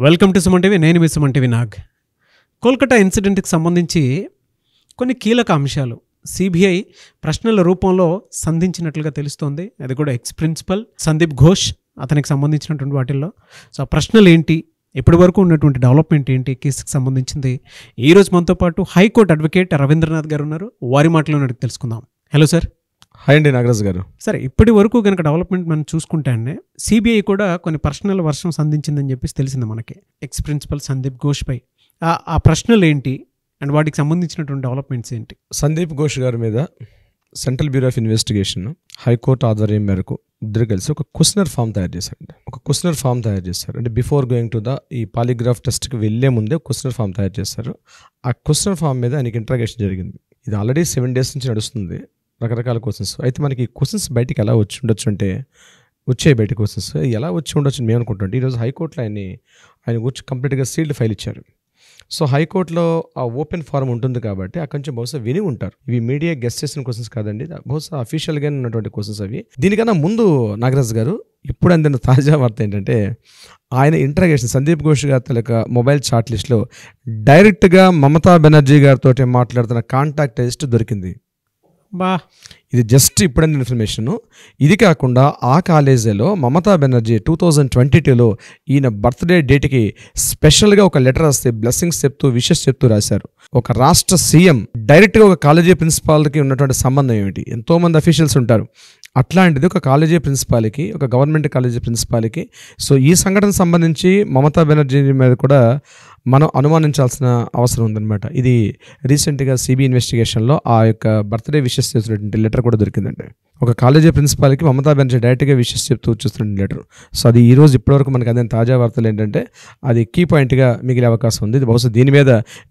Welcome to Suman TV. నేను మీ Suman TV Nag. Kolkata ఇన్సిడెంట్కి సంబంధించి కొన్ని కీలక అంశాలు సిబిఐ ప్రశ్నల రూపంలో సంధించినట్లుగా తెలుస్తోంది. అది కూడా ఎక్స్ ప్రిన్సిపల్ సందీప్ ఘోష్ అతనికి సంబంధించినటువంటి వాటిల్లో. సో ఆ ప్రశ్నలు ఏంటి, ఇప్పటి వరకు ఉన్నటువంటి డెవలప్మెంట్ ఏంటి, కేసుకి సంబంధించింది ఈరోజు మనతో పాటు హైకోర్టు అడ్వకేట్ రవీంద్రనాథ్ గారు ఉన్నారు. వారి మాటలో తెలుసుకుందాం. Hello sir. హాయ్ అండి నాగరాజ్ గారు. సరే, ఇప్పటి వరకు కనుక డెవలప్మెంట్ మనం చూసుకుంటే అండి సిబిఐ కూడా కొన్ని ప్రశ్నల వర్షం సంధించిందని చెప్పేసి తెలిసింది మనకి ఎక్స్ ప్రిన్సిపల్ సందీప్ ఘోష్ పై. ఆ ప్రశ్నలు ఏంటి అండ్ వాటికి సంబంధించినటువంటి డెవలప్మెంట్స్ ఏంటి? సందీప్ ఘోష్ గారి మీద central bureau of investigation high court ఆధ్వర్యం మేరకు ఇద్దరు కలిసి ఒక క్వశ్చనర్ ఫామ్ తయారు చేశారండి. ఒక క్వశ్చనర్ ఫామ్ తయారు చేశారు. అంటే బిఫోర్ గోయింగ్ టు ఈ పాలిగ్రాఫ్ టెస్ట్కి వెళ్లే ముందే క్వశ్చనర్ ఫామ్ తయారు చేశారు. ఆ క్వశ్చనర్ ఫామ్ మీద ఆయనకి ఇంట్రాగేషన్ జరిగింది. ఇది ఆల్రెడీ 7 days నుంచి నడుస్తుంది. రకరకాల క్వశ్చన్స్. అయితే మనకి క్వశ్చన్స్ బయటికి ఎలా వచ్చి ఉండొచ్చు అంటే, వచ్చాయి బయట క్వశ్చన్స్ ఎలా వచ్చి ఉండొచ్చు మేము అనుకుంటుంటే, ఈరోజు హైకోర్టులో ఆయన వచ్చి కంప్లీట్గా సీల్డ్ ఫైల్ ఇచ్చారు. సో హైకోర్టులో ఆ ఓపెన్ ఫారం ఉంటుంది కాబట్టి అక్కడి నుంచి బహుశా విని ఉంటారు. ఇవి మీడియా గెస్ట్ చేసిన క్వశ్చన్స్ కాదండి, బహుశా అఫీషియల్గా ఉన్నటువంటి క్వశ్చన్స్ అవి. దీనికన్నా ముందు నాగరాజ్ గారు ఇప్పుడు అందిన తాజా వార్త ఏంటంటే, ఆయన ఇంట్రాగేషన్ సందీప్ ఘోష్ గారి తలక మొబైల్ చాట్ లిస్ట్లో డైరెక్ట్గా మమతా బెనర్జీ గారితో మాట్లాడుతున్న కాంటాక్ట్ లిస్ట్ దొరికింది. ఇది జస్ట్ ఇప్పుడైన ఇన్ఫర్మేషన్. ఇది కాకుండా ఆ కాలేజీలో మమతా బెనర్జీ 2022లో ఈయన బర్త్డే డేట్కి స్పెషల్గా ఒక లెటర్ రాస్తే బ్లెస్సింగ్స్ చెప్తూ విషెస్ చెప్తూ రాశారు. ఒక రాష్ట్ర సీఎం డైరెక్ట్గా ఒక కాలేజీ ప్రిన్సిపాల్కి ఉన్నటువంటి సంబంధం ఏమిటి? ఎంతోమంది అఫీషియల్స్ ఉంటారు. అట్లాంటిది ఒక కాలేజీ ప్రిన్సిపాల్కి, ఒక గవర్నమెంట్ కాలేజీ ప్రిన్సిపాల్కి. సో ఈ సంఘటన సంబంధించి మమతా బెనర్జీ మీద కూడా మనం అనుమానించాల్సిన అవసరం ఉందన్నమాట. ఇది రీసెంట్గా సిబిఐ ఇన్వెస్టిగేషన్లో ఆ యొక్క బర్త్డే విషెస్ చేస్తున్నటువంటి లెటర్ కూడా దొరికిందండి. ఒక కాలేజీ ప్రిన్సిపాల్కి మమతా బెనర్జీ డైరెక్ట్గా విషెస్ చెప్తూ చూస్తున్న లెటర్. సో అది ఈరోజు ఇప్పటివరకు మనకు అదే తాజా వార్తలు ఏంటంటే, అది కీ పాయింట్గా మిగిలే అవకాశం ఉంది. ఇది బహుశా దీని మీద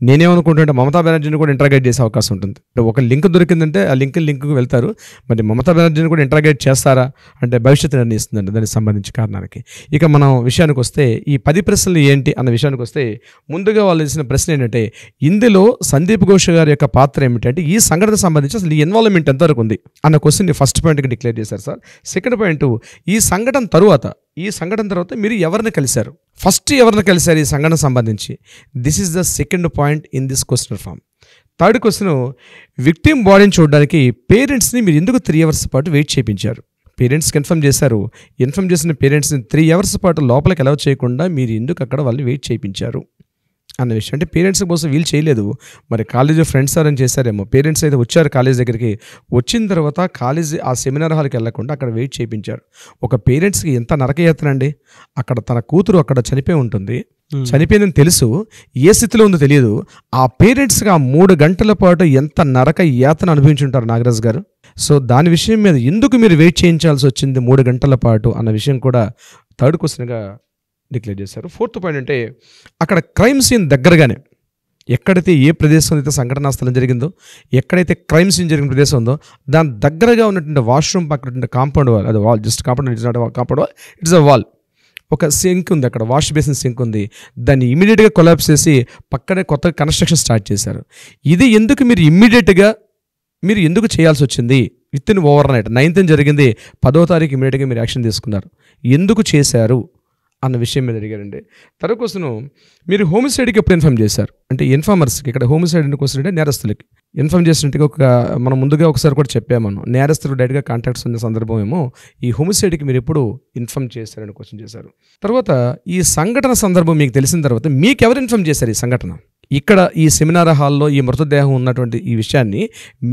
నేనేమనుకుంటుంటే మమతా బెనర్జీని కూడా ఇంట్రాగేట్ చేసే అవకాశం ఉంటుంది. ఒక లింక్ దొరికిందంటే ఆ లింక్కి వెళ్తారు. మరి మమతా బెనర్జీని కూడా ఇంట్రాగేట్ చేస్తారా అంటే భవిష్యత్తు నిర్ణయిస్తుందండి దానికి సంబంధించి కారణానికి. ఇక మనం విషయానికి వస్తే, ఈ 10 ప్రశ్నలు ఏంటి అన్న విషయానికి వస్తే, ముందుగా వాళ్ళు ఇచ్చిన ప్రశ్న ఏంటంటే, ఇందులో సందీప్ ఘోష్ గారి యొక్క పాత్ర ఏమిటంటే, ఈ సంఘటన సంబంధించి అసలు ఈ ఇన్వాల్వ్మెంట్ ఎంతవరకు ఉంది అన్న క్వశ్చన్ని ఫస్ట్ పాయింట్కి డిక్లేర్ చేశారు సార్. సెకండ్ పాయింట్, ఈ సంఘటన తర్వాత మీరు ఎవరిని కలిశారు, ఫస్ట్ ఎవరిని కలిశారు ఈ సంఘటన సంబంధించి. This is the second point in this questionnaire form. Third question, victim బాడీని చూడడానికి పేరెంట్స్ని మీరు ఎందుకు 3 hours పాటు వెయిట్ చేయించారు? పేరెంట్స్కి ఇన్ఫామ్ చేశారు. ఇన్ఫామ్ చేసిన పేరెంట్స్ని 3 hours పాటు లోపలికి అలౌ చేయకుండా మీరు ఎందుకు అక్కడ వాళ్ళు వెయిట్ చేయించారు అన్న విషయం. అంటే పేరెంట్స్కి బహుశా వీలు చేయలేదు, మరి కాలేజీ ఫ్రెండ్స్ అని చేశారేమో. పేరెంట్స్ అయితే వచ్చారు కాలేజ్ దగ్గరికి, వచ్చిన తర్వాత కాలేజీ ఆ సెమినార్ హాల్కి వెళ్లకుండా అక్కడ వెయిట్ చేయించారు. ఒక పేరెంట్స్కి ఎంత నరకయాతన అండి. అక్కడ తన కూతురు అక్కడ చనిపోయి ఉంటుంది, చనిపోయిందని తెలుసు, ఏ స్థితిలో ఉందో తెలియదు. ఆ పేరెంట్స్కి ఆ 3 గంటల పాటు ఎంత నరక యాతన అనుభవించుంటారు నాగరాజ్ గారు. సో దాని విషయం మీద ఎందుకు మీరు వెయిట్ చేయించాల్సి వచ్చింది 3 గంటల పాటు అన్న విషయం కూడా థర్డ్ క్వశ్చన్గా డిక్లేర్ చేశారు. ఫోర్త్ పాయింట్ అంటే, అక్కడ క్రైమ్ సీన్ దగ్గరగానే, ఎక్కడైతే ఏ ప్రదేశం అయితే సంఘటనా స్థలం జరిగిందో, ఎక్కడైతే క్రైమ్ సీన్ జరిగిన ప్రదేశం ఉందో దాని దగ్గరగా ఉన్నటువంటి వాష్రూమ్ పక్కన కాంపౌండ్ వాల్, అది wall just compound, it's not compound wall, it's a wall. ఒక సింక్ ఉంది అక్కడ, వాష్ బేసిన్ సింక్ ఉంది. దాన్ని ఇమీడియట్గా కొలాప్స్ చేసి పక్కనే కొత్త కన్స్ట్రక్షన్ స్టార్ట్ చేశారు. ఇది ఎందుకు మీరు ఎందుకు చేయాల్సి వచ్చింది? With in over night 9th జరిగింది, 10వ తారీఖు ఇమీడియట్గా మీరు యాక్షన్ తీసుకున్నారు, ఎందుకు చేశారు అన్న విషయం మీద అడిగారండి. తర్వాత క్వశ్చన్, మీరు హోమిసైడ్కి ఎప్పుడు ఇన్ఫామ్ చేశారు అంటే, ఇన్ఫార్మర్స్కి, ఇక్కడ హోమిసైడ్ అంటే క్వశ్చన్ అంటే నేరస్తులకి ఇన్ఫామ్ చేసినట్టుగా మనం ముందుగా ఒకసారి కూడా చెప్పాము. నేరస్తులు డైరెక్ట్గా కాంటాక్ట్స్ ఉన్న సందర్భం ఏమో ఈ హోమిసైడ్కి మీరు ఎప్పుడు ఇన్ఫామ్ చేశారని క్వశ్చన్ చేశారు. తర్వాత ఈ సంఘటన సందర్భం మీకు తెలిసిన తర్వాత మీకు ఎవరు ఇన్ఫామ్ చేశారు ఈ సంఘటన? ఇక్కడ ఈ సెమినార్ హాల్లో ఈ మృతదేహం ఉన్నటువంటి ఈ విషయాన్ని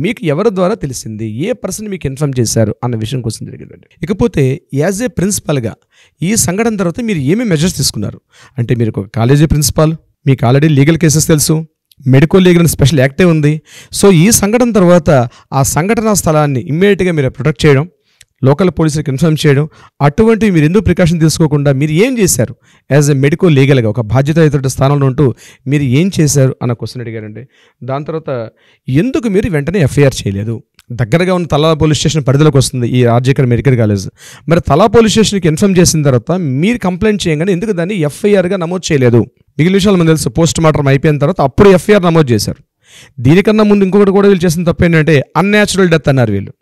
మీకు ఎవరి ద్వారా తెలిసింది, ఏ పర్సన్ మీకు ఇన్ఫామ్ చేశారు అన్న విషయం కోసం జరిగిందండి. ఇకపోతే యాజ్ ఏ ప్రిన్సిపల్గా ఈ సంఘటన తర్వాత మీరు ఏమేమి మెజర్స్ తీసుకున్నారు అంటే, మీరు ఒక కాలేజీ ప్రిన్సిపాల్, మీకు ఆల్రెడీ లీగల్ కేసెస్ తెలుసు, మెడికల్ లీగల్ స్పెషల్ యాక్టే ఉంది. సో ఈ సంఘటన తర్వాత ఆ సంఘటనా స్థలాన్ని ఇమ్మీడియట్గా మీరు ప్రొటెక్ట్ చేయడం, లోకల్ పోలీసులకు ఇన్ఫార్మ్ చేయడం, అటువంటివి మీరు ఎందుకు ప్రికాషన్ తీసుకోకుండా మీరు ఏం చేశారు యాజ్ ఎ మెడికల్ లీగల్గా ఒక బాధ్యతాయుత స్థానంలో ఉంటూ మీరు ఏం చేశారు అన్న క్వశ్చన్ అడిగారండి. దాని తర్వాత ఎందుకు మీరు వెంటనే ఎఫ్ఐఆర్ చేయలేదు? దగ్గరగా ఉన్న తలా పోలీస్ స్టేషన్ పరిధిలోకి వస్తుంది ఈ ఆర్జేకర్ మెడికల్ కాలేజ్. మరి తలా పోలీస్ స్టేషన్కి ఇన్ఫార్మ్ చేసిన తర్వాత మీరు కంప్లైంట్ చేయగానే ఎందుకు దాన్ని ఎఫ్ఐఆర్గా నమోదు చేయలేదు? మిగిలిన విషయాలు మనకు తెలుసు, పోస్ట్ మార్టం అయిపోయిన తర్వాత అప్పుడు ఎఫ్ఐఆర్ నమోదు చేశారు. దీనికన్నా ముందు ఇంకొకటి కూడా వీళ్ళు చేసిన తప్పు ఏంటంటే, అన్యాచురల్ డెత్ అన్నారు వీళ్ళు.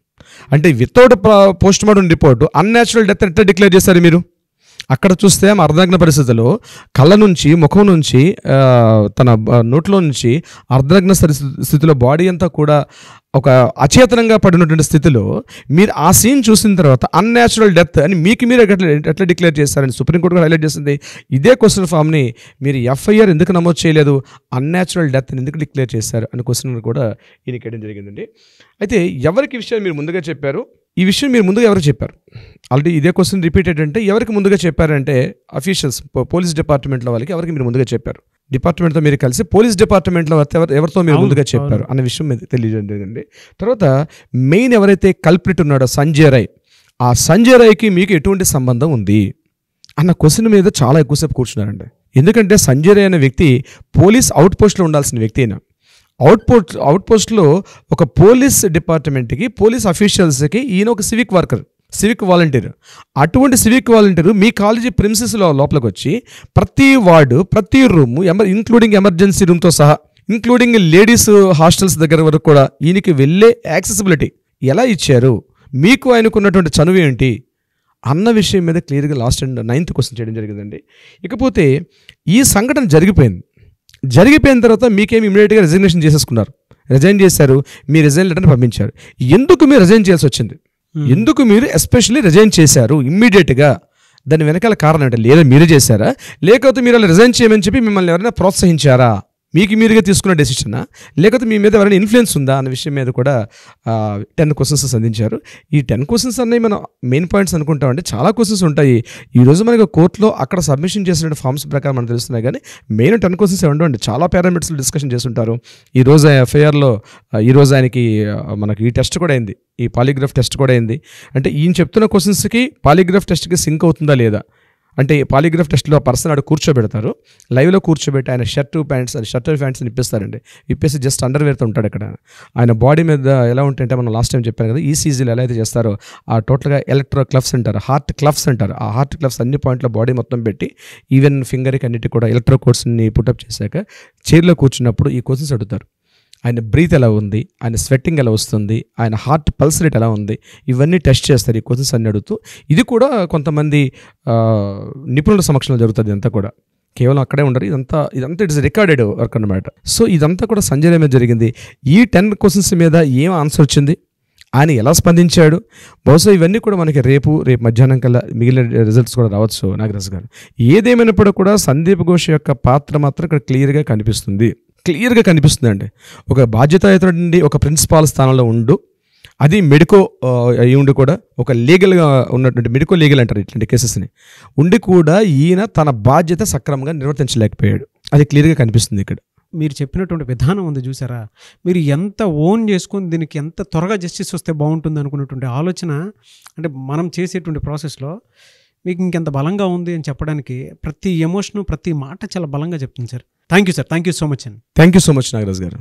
అంటే without post mortem report unnatural death ఎట్లా డిక్లేర్ చేశారు మీరు? అక్కడ చూస్తే ఆమె అర్ధనగ్న పరిస్థితిలో కళ్ళ నుంచి ముఖం నుంచి తన నోట్లో నుంచి అర్ధనగ్న స్థితిలో బాడీ అంతా కూడా ఒక అచేతనంగా పడినటువంటి స్థితిలో మీరు ఆ సీన్ చూసిన తర్వాత అన్యాచురల్ డెత్ అని మీకు మీరు ఎట్లా డిక్లేర్ చేస్తారని సుప్రీంకోర్టు కూడా హైలైట్ చేసింది. ఇదే క్వశ్చన్ ఫామ్ని మీరు ఎఫ్ఐఆర్ ఎందుకు నమోదు చేయలేదు, అన్యాచురల్ డెత్ అని ఎందుకు డిక్లేర్ చేశారు అని క్వశ్చన్ కూడా ఈయనకి వేయడం జరిగిందండి. అయితే ఎవరికి విషయం మీరు ముందుగా చెప్పారు, ఈ విషయం మీరు ముందుగా ఎవరికి చెప్పారు? ఆల్రెడీ ఇదే క్వశ్చన్ రిపీటెడ్ అంటే ఎవరికి ముందుగా చెప్పారంటే అఫీషియల్స్ పోలీస్ డిపార్ట్మెంట్లో వాళ్ళకి ఎవరికి మీరు ముందుగా చెప్పారు? డిపార్ట్మెంట్తో మీరు కలిసి పోలీస్ డిపార్ట్మెంట్లో ఎవరితో మీరు ముందుగా చెప్పారు అన్న విషయం మీద తెలియజేయండి. తర్వాత మెయిన్ ఎవరైతే కల్ప్రిట్ ఉన్నాడో సంజయ్ రాయ్, ఆ సంజయ్ రాయ్కి మీకు ఎటువంటి సంబంధం ఉంది అన్న క్వశ్చన్ మీద చాలా ఎక్కువసేపు కూర్చున్నారండి. ఎందుకంటే సంజయ్ రాయ్ అనే వ్యక్తి పోలీస్ అవుట్ పోస్ట్లో ఉండాల్సిన వ్యక్తి అయినా అవుట్ పోస్ట్లో ఒక పోలీస్ డిపార్ట్మెంట్కి పోలీస్ అఫీషియల్స్కి ఈయన ఒక సివిక్ వాలంటీర్. అటువంటి సివిక్ వాలంటీర్ మీ కాలేజీ ప్రిన్సెస్లో లోపలికి వచ్చి ప్రతి వార్డు ప్రతి రూము ఇంక్లూడింగ్ ఎమర్జెన్సీ రూమ్తో సహా ఇంక్లూడింగ్ లేడీస్ హాస్టల్స్ దగ్గర వరకు కూడా ఈయనకి వెళ్ళే యాక్సెసిబిలిటీ ఎలా ఇచ్చారు, మీకు ఆయనకున్నటువంటి చనువు ఏంటి అన్న విషయం మీద క్లియర్గా లాస్ట్ అండ్ 9th క్వశ్చన్ చేయడం జరిగిందండి. ఇకపోతే ఈ సంఘటన జరిగిపోయిన తర్వాత మీకేమి ఇమీడియట్గా రిజిగ్నేషన్ చేసేసుకున్నారు, రిజైన్ చేశారు, మీ రిజైన్ లెటర్ని పంపించారు. ఎందుకు మీరు రిజైన్ చేయాల్సి వచ్చింది, ఎందుకు మీరు ఎస్పెషల్లీ రిజైన్ చేశారు ఇమ్మీడియట్గా? దాని వెనకాల కారణం అంటే లేదా మీరే చేశారా, లేకపోతే మీరు అలా రిజైన్ చేయమని చెప్పి మిమ్మల్ని ఎవరైనా ప్రోత్సహించారా, మీకు మీరుగా తీసుకున్న డెసిషనా, లేకపోతే మీ మీద ఎవరైనా ఇన్ఫ్లుయెన్స్ ఉందా అన్న విషయం మీద కూడా 10 క్వశ్చన్స్ సంధించారు. ఈ 10 క్వశ్చన్స్ అన్నీ మనం మెయిన్ పాయింట్స్ అనుకుంటామంటే చాలా క్వశ్చన్స్ ఉంటాయి. ఈరోజు మనకి కోర్టులో అక్కడ సబ్మిషన్ చేసిన ఫార్మ్స్ ప్రకారం మనకు తెలుస్తున్నాయి, కానీ మెయిన్ 10 క్వశ్చన్స్ ఉండవండి. చాలా పారామీటర్స్లో డిస్కషన్ చేస్తుంటారు. ఈరోజు ఎఫ్ఐఆర్లో ఈరోజు ఆయనకి మనకి ఈ టెస్ట్ కూడా అయింది, ఈ పాలిగ్రాఫ్ టెస్ట్ కూడా అయింది. అంటే ఈయన చెప్తున్న క్వశ్చన్స్కి పాలిగ్రాఫ్ టెస్ట్కి సింక్ అవుతుందా లేదా అంటే పాలిగ్రాఫ్ టెస్ట్లో పర్సన్ ఆడు కూర్చోబెడతారు, లైవ్లో కూర్చోబెట్టి ఆయన షర్ట్ ప్యాంట్స్ ఇప్పిస్తారండి. ఇప్పేసి జస్ట్ అండర్వేర్తో ఉంటాడు అక్కడ. ఆయన బాడీ మీద ఎలా ఉంటుంటే మనం లాస్ట్ టైం చెప్పాను కదా, ఈసీజీలు ఎలా అయితే చేస్తారో ఆ టోటల్గా ఎలక్ట్రో క్లఫ్స్ అంటారు, హార్ట్ క్లఫ్స్ అంటారు. ఆ హార్ట్ క్లఫ్స్ అన్ని పాయింట్లో బాడీ మొత్తం పెట్టి ఈవెన్ ఫింగర్కి అన్నిటి కూడా ఎలక్ట్రో కోడ్స్ని పుటప్ చేశాక చైర్లో కూర్చున్నప్పుడు ఈ క్వశ్చన్స్ అడుగుతారు. ఆయన బ్రీత్ ఎలా ఉంది, ఆయన స్వెట్టింగ్ ఎలా వస్తుంది, ఆయన హార్ట్ పల్స్ రేట్ ఎలా ఉంది, ఇవన్నీ టెస్ట్ చేస్తారు ఈ క్వశ్చన్స్ అన్ని అడుగుతూ. ఇది కూడా కొంతమంది నిపుణుల సమక్షంలో జరుగుతుంది. ఇదంతా కూడా కేవలం అక్కడే ఉండరు, ఇదంతా ఇట్స్ రికార్డెడ్ వర్క్ అన్నమాట. సో ఇదంతా కూడా సంజయ్ రాయ్ మీద జరిగింది. ఈ 10 క్వశ్చన్స్ మీద ఏం ఆన్సర్ వచ్చింది, ఆయన ఎలా స్పందించాడు, బహుశా ఇవన్నీ కూడా మనకి రేపు మధ్యాహ్నం కల్లా మిగిలిన రిజల్ట్స్ కూడా రావచ్చు నాగరాజు గారు. ఏదేమైనప్పుడు కూడా సందీప్ ఘోష్ యొక్క పాత్ర మాత్రం ఇక్కడ క్లియర్గా కనిపిస్తుందండి. ఒక బాధ్యతాయుతుడి ఒక ప్రిన్సిపాల్ స్థానంలో ఉండు, అది మెడికో అయి ఉండి కూడా ఒక లీగల్గా ఉన్నటువంటి మెడికో లీగల్ అంటారు ఇట్లాంటి కేసెస్ని ఉండి కూడా ఈయన తన బాధ్యత సక్రమంగా నిర్వర్తించలేకపోయాడు. అది క్లియర్గా కనిపిస్తుంది ఇక్కడ. మీరు చెప్పినటువంటి విధానం ఉంది చూసారా, మీరు ఎంత ఓన్ చేసుకొని దీనికి ఎంత త్వరగా జస్టిస్ వస్తే బాగుంటుంది అనుకున్నటువంటి ఆలోచన, అంటే మనం చేసేటువంటి ప్రాసెస్లో మీకు ఇంకెంత బలంగా ఉంది అని చెప్పడానికి ప్రతి ఎమోషను ప్రతి మాట చాలా బలంగా చెప్తుంది sir. Thank you sir, thank you so much అండి. Thank you so much Nagaraj గారు.